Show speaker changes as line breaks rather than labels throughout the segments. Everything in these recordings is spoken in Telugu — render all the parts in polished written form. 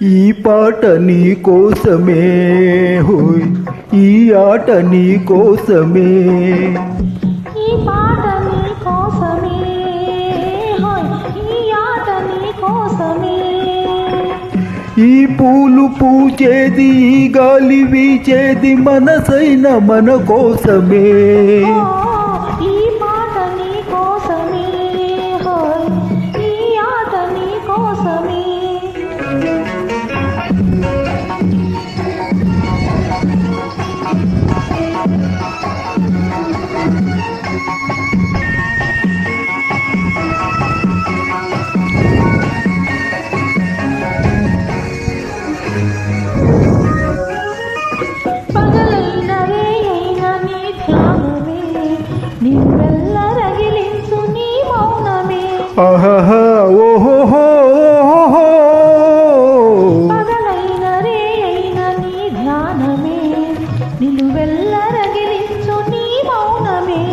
ఈ పాట నీ కోసమే హోయ్, ఈ ఆట నీ కోసమే,
ఈ పాట నీ కోసమే హోయ్, ఈ ఆట నీ కోసమే.
ఈ పూలు పూచేది, ఈ గాలి వీచేది మనసైన మన కోసమే.
ఈ పాట నీ కోసమే హోయ్, ఈ ఆట నీ కోసమే. పగలైన రేయైన నీ ధ్యానమే, నిన్నెల్ల రగిలించు నీ మౌనమే.
ఆహాహా ఓహోహో,
పగలైన రేయైన నీ ధ్యానమే, నిలువెల్ల రగిలించు నీ మౌనమే.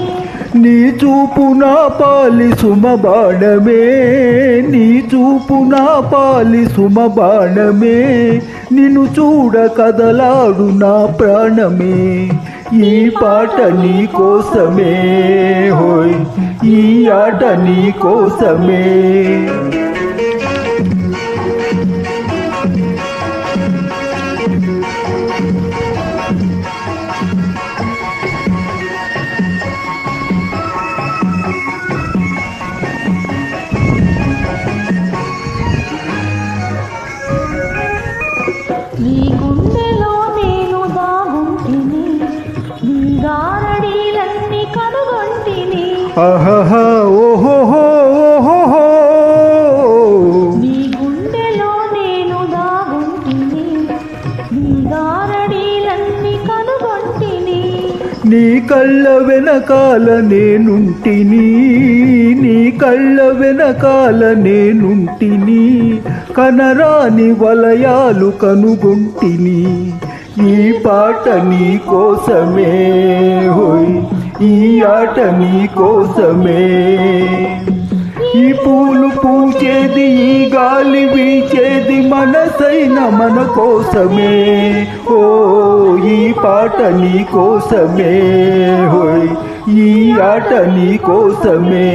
నీ చూపు నా పాలి సుమబాణమే, నీ చూపు నా పాలి సుమబాణమే, నిన్ను చూడ కదలాడు నా ప్రాణమే. ఈ పాట నీ కోసమే హోయ్, ఈ ఆట నీ కోసమే.
నీ గుండెలో నేను దాగుంటిని, నీ గారడీలన్నీ కనుగొంటిని.
ఆహాహా ఓహోహో,
నీ గుండెలో నేను దాగుంటిని, నీ గారడీలన్నీ కనుగొంటిని.
నీ కళ్ళ వెనకాల నేనుంటిని, నీ కళ్ళ వెనకాల నేనుంటిని, కనరాని వలయాలు కనుగొంటిని. ఈ పాట నీ కోసమే హోయ్, ఈ ఆట నీ కోసమే. ఈ పూలు పూచేది, ఈ గాలి వీచేది మనసైన మన కోసమే. ఓ ఈ పాట నీ కోసమే హోయ్, ఈ ఆట నీ కోసమే.